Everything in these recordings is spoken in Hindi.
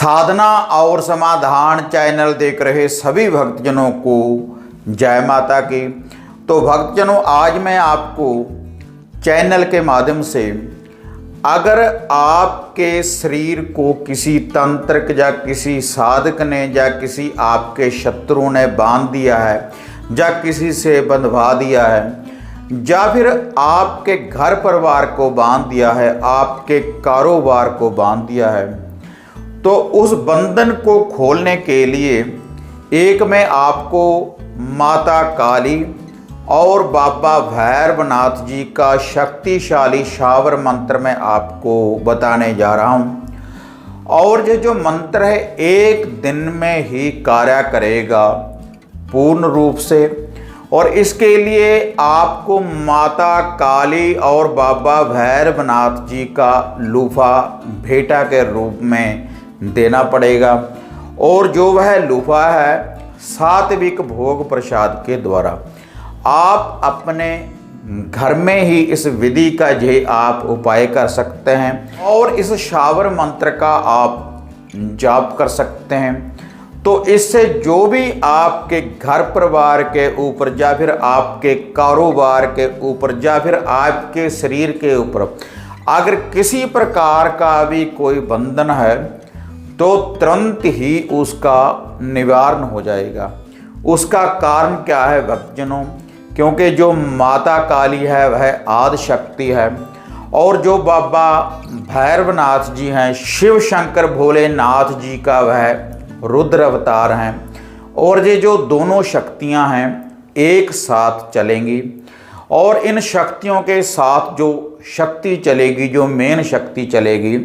साधना और समाधान चैनल देख रहे सभी भक्तजनों को जय माता की। तो भक्तजनों, आज मैं आपको चैनल के माध्यम से अगर आपके शरीर को किसी तंत्र या किसी साधक ने या किसी आपके शत्रु ने बांध दिया है या किसी से बंधवा दिया है या फिर आपके घर परिवार को बांध दिया है, आपके कारोबार को बांध दिया है, तो उस बंधन को खोलने के लिए एक मैं आपको माता काली और बाबा भैरवनाथ जी का शक्तिशाली शावर मंत्र मैं आपको बताने जा रहा हूँ। और ये जो मंत्र है एक दिन में ही कार्य करेगा पूर्ण रूप से। और इसके लिए आपको माता काली और बाबा भैरवनाथ जी का लूफा भेंटा के रूप में देना पड़ेगा। और जो वह लूफा है सात्विक भोग प्रसाद के द्वारा आप अपने घर में ही इस विधि का जे आप उपाय कर सकते हैं और इस शावर मंत्र का आप जाप कर सकते हैं। तो इससे जो भी आपके घर परिवार के ऊपर या फिर आपके कारोबार के ऊपर या फिर आपके शरीर के ऊपर अगर किसी प्रकार का भी कोई बंधन है तो तुरंत ही उसका निवारण हो जाएगा। उसका कारण क्या है भक्तजनों? क्योंकि जो माता काली है वह आदि शक्ति है और जो बाबा भैरवनाथ जी हैं शिव शंकर भोलेनाथ जी का वह रुद्र अवतार हैं। और ये जो दोनों शक्तियां हैं एक साथ चलेंगी और इन शक्तियों के साथ जो शक्ति चलेगी, जो मेन शक्ति चलेगी,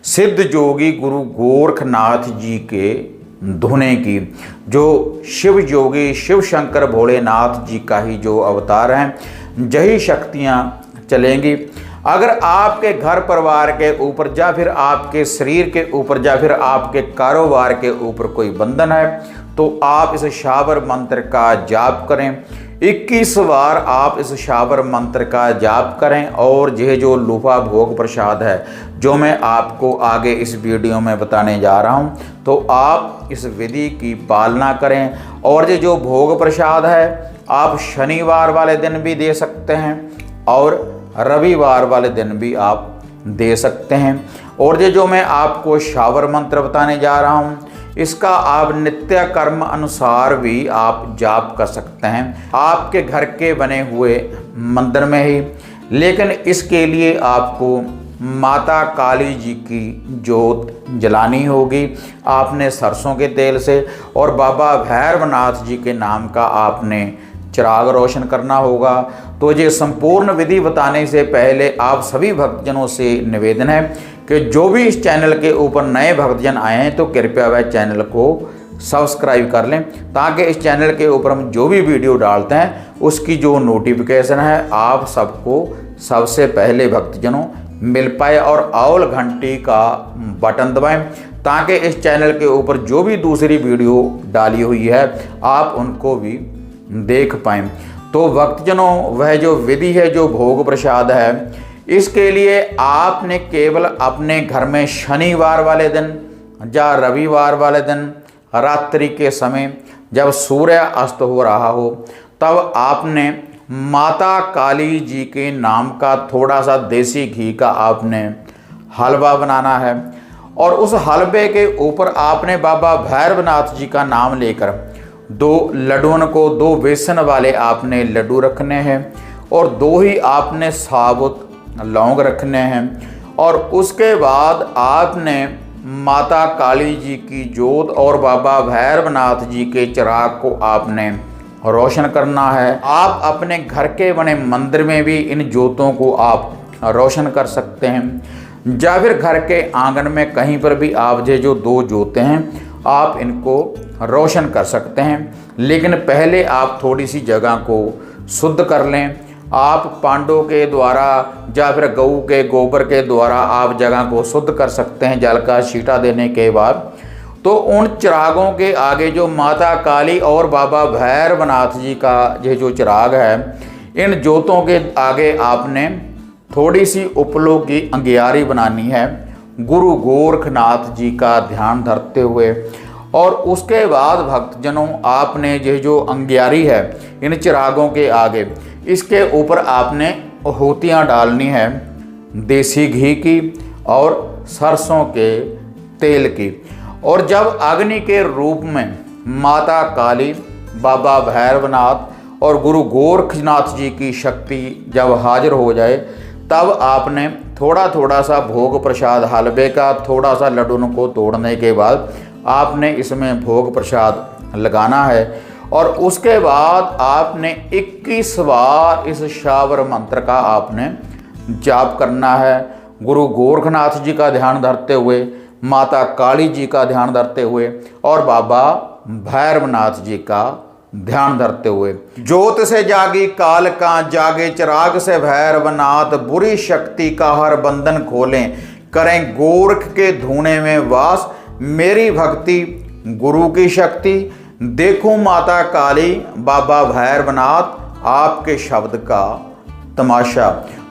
सिद्ध योगी गुरु गोरखनाथ जी के धुने की, जो शिव योगी शिव शंकर भोलेनाथ जी का ही जो अवतार हैं, यही शक्तियां चलेंगी। अगर आपके घर परिवार के ऊपर या फिर आपके शरीर के ऊपर या फिर आपके कारोबार के ऊपर कोई बंधन है तो आप इस शावर मंत्र का जाप करें। 21 बार आप इस शावर मंत्र का जाप करें और यह जो लूफा भोग प्रसाद है जो मैं आपको आगे इस वीडियो में बताने जा रहा हूं, तो आप इस विधि की पालना करें। और ये जो भोग प्रसाद है आप शनिवार वाले दिन भी दे सकते हैं और रविवार वाले दिन भी आप दे सकते हैं। और ये जो मैं आपको शावर मंत्र बताने जा रहा हूँ इसका आप नित्य कर्म अनुसार भी आप जाप कर सकते हैं आपके घर के बने हुए मंदिर में ही। लेकिन इसके लिए आपको माता काली जी की जोत जलानी होगी आपने सरसों के तेल से, और बाबा भैरवनाथ जी के नाम का आपने चिराग रोशन करना होगा। तो ये संपूर्ण विधि बताने से पहले आप सभी भक्तजनों से निवेदन है कि जो भी इस चैनल के ऊपर नए भक्तजन आए हैं तो कृपया वह चैनल को सब्सक्राइब कर लें ताकि इस चैनल के ऊपर हम जो भी वीडियो डालते हैं उसकी जो नोटिफिकेशन है आप सबको सबसे पहले भक्तजनों मिल पाए। और ऑल घंटी का बटन दबाएं ताकि इस चैनल के ऊपर जो भी दूसरी वीडियो डाली हुई है आप उनको भी देख पाएं। तो भक्तजनों, वह जो विधि है जो भोग प्रसाद है इसके लिए आपने केवल अपने घर में शनिवार वाले दिन या रविवार वाले दिन रात्रि के समय जब सूर्य अस्त हो रहा हो तब आपने माता काली जी के नाम का थोड़ा सा देसी घी का आपने हलवा बनाना है। और उस हलवे के ऊपर आपने बाबा भैरवनाथ जी का नाम लेकर 2 लड्डुओं को 2 बेसन वाले आपने लड्डू रखने हैं और 2 ही आपने साबुत लौंग रखने हैं। और उसके बाद आपने माता काली जी की जोत और बाबा भैरवनाथ जी के चिराग को आपने रोशन करना है। आप अपने घर के बने मंदिर में भी इन जोतों को आप रोशन कर सकते हैं या फिर घर के आंगन में कहीं पर भी आप ये जो 2 जोतें हैं आप इनको रोशन कर सकते हैं। लेकिन पहले आप थोड़ी सी जगह को शुद्ध कर लें। आप पांडों के द्वारा या फिर गऊ के गोबर के द्वारा आप जगह को शुद्ध कर सकते हैं जल का छींटा देने के बाद। तो उन चिरागों के आगे जो माता काली और बाबा भैरवनाथ जी का ये जो चिराग है इन जोतों के आगे आपने थोड़ी सी उपलों की अंगियारी बनानी है गुरु गोरखनाथ जी का ध्यान धरते हुए और उसके बाद भक्तजनों आपने ये जो अंगियारी है इन चिरागों के आगे इसके ऊपर आपने होतियाँ डालनी है देसी घी की और सरसों के तेल की। और जब अग्नि के रूप में माता काली, बाबा भैरवनाथ और गुरु गोरखनाथ जी की शक्ति जब हाजिर हो जाए तब आपने थोड़ा थोड़ा सा भोग प्रसाद हलवे का, थोड़ा सा लड्डू को तोड़ने के बाद आपने इसमें भोग प्रसाद लगाना है। और उसके बाद आपने 21 बार इस शावर मंत्र का आपने जाप करना है, गुरु गोरखनाथ जी का ध्यान धरते हुए, माता काली जी का ध्यान धरते हुए और बाबा भैरवनाथ जी का ध्यान धरते हुए। ज्योत से जागी काल का जागे चिराग से भैरवनाथ, बुरी शक्ति का हर बंधन खोलें, करें गोरख के धूने में वास, मेरी भक्ति गुरु की शक्ति, देखूं माता काली बाबा भैरवनाथ आपके शब्द का तमाशा।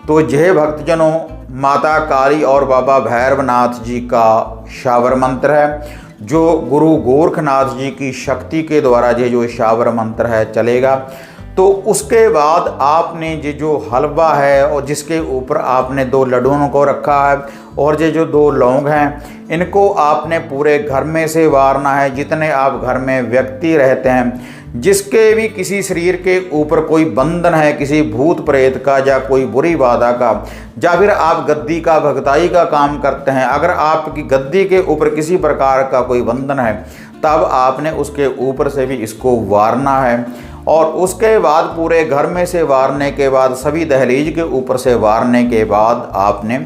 तो यह भक्तजनों माता काली और बाबा भैरवनाथ जी का शावर मंत्र है जो गुरु गोरखनाथ जी की शक्ति के द्वारा ये जो शावर मंत्र है चलेगा। तो उसके बाद आपने ये जो हलवा है और जिसके ऊपर आपने 2 लड्डुओं को रखा है और ये जो 2 लौंग हैं इनको आपने पूरे घर में से वारना है। जितने आप घर में व्यक्ति रहते हैं जिसके भी किसी शरीर के ऊपर कोई बंधन है, किसी भूत प्रेत का या कोई बुरी बाधा का, या फिर आप गद्दी का भगताई का काम करते हैं, अगर आपकी गद्दी के ऊपर किसी प्रकार का कोई बंधन है तब आपने उसके ऊपर से भी इसको वारना है। और उसके बाद पूरे घर में से वारने के बाद, सभी दहलीज के ऊपर से वारने के बाद आपने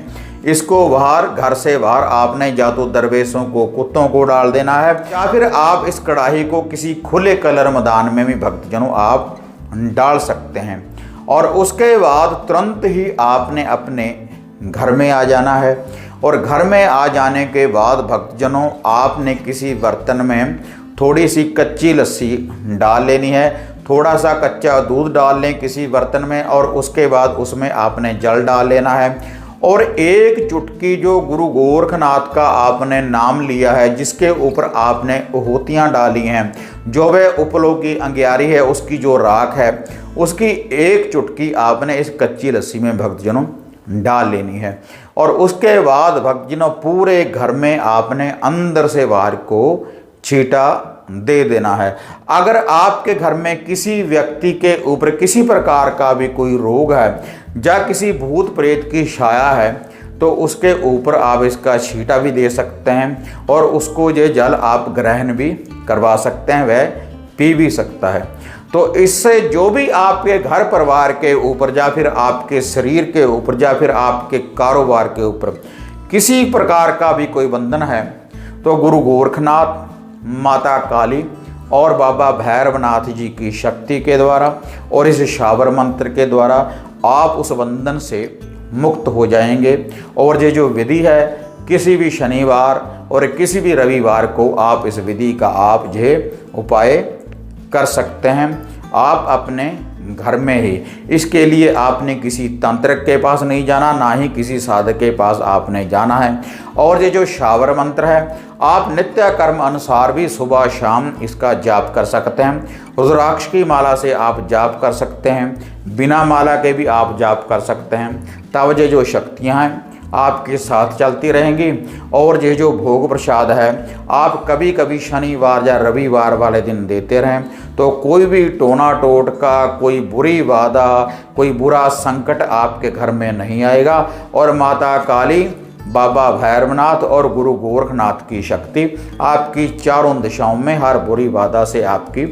इसको बाहर, घर से बाहर आपने या तो दरवेशों को, कुत्तों को डाल देना है या फिर आप इस कढ़ाई को किसी खुले कलर मैदान में भी भक्तजनों आप डाल सकते हैं। और उसके बाद तुरंत ही आपने अपने घर में आ जाना है। और घर में आ जाने के बाद भक्तजनों आपने किसी बर्तन में थोड़ी सी कच्ची लस्सी डाल लेनी है, थोड़ा सा कच्चा दूध डाल लें किसी बर्तन में और उसके बाद उसमें आपने जल डाल लेना है। और 1 चुटकी जो गुरु गोरखनाथ का आपने नाम लिया है जिसके ऊपर आपने होतियाँ डाली हैं, जो वह उपलों की अंगियारी है उसकी जो राख है उसकी 1 चुटकी आपने इस कच्ची लस्सी में भक्तजनों डाल लेनी है। और उसके बाद भक्तजनों पूरे घर में आपने अंदर से बाहर को छींटा दे देना है। अगर आपके घर में किसी व्यक्ति के ऊपर किसी प्रकार का भी कोई रोग है या किसी भूत प्रेत की छाया है तो उसके ऊपर आप इसका छींटा भी दे सकते हैं और उसको ये जल आप ग्रहण भी करवा सकते हैं, वह पी भी सकता है। तो इससे जो भी आपके घर परिवार के ऊपर या फिर आपके शरीर के ऊपर या फिर आपके कारोबार के ऊपर किसी प्रकार का भी कोई बंधन है तो गुरु गोरखनाथ, माता काली और बाबा भैरवनाथ जी की शक्ति के द्वारा और इस शावर मंत्र के द्वारा आप उस बंधन से मुक्त हो जाएंगे। और ये जो विधि है किसी भी शनिवार और किसी भी रविवार को आप इस विधि का आप ये उपाय कर सकते हैं आप अपने घर में ही। इसके लिए आपने किसी तंत्रक के पास नहीं जाना, ना ही किसी साधक के पास आपने जाना है। और ये जो शावर मंत्र है आप नित्य कर्म अनुसार भी सुबह शाम इसका जाप कर सकते हैं। रुद्राक्ष की माला से आप जाप कर सकते हैं, बिना माला के भी आप जाप कर सकते हैं। तब ये जो शक्तियाँ हैं आपके साथ चलती रहेंगी। और ये जो भोग प्रसाद है आप कभी कभी शनिवार या रविवार वाले दिन देते रहें तो कोई भी टोना टोटका, कोई बुरी बाधा, कोई बुरा संकट आपके घर में नहीं आएगा। और माता काली, बाबा भैरवनाथ और गुरु गोरखनाथ की शक्ति आपकी चारों दिशाओं में हर बुरी बाधा से आपकी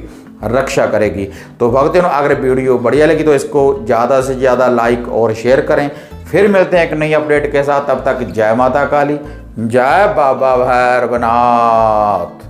रक्षा करेगी। तो भक्तों अगर वीडियो बढ़िया लगी तो इसको ज़्यादा से ज़्यादा लाइक और शेयर करें। फिर मिलते हैं एक नई अपडेट के साथ, तब तक जय माता काली, जय बाबा भैरवनाथ।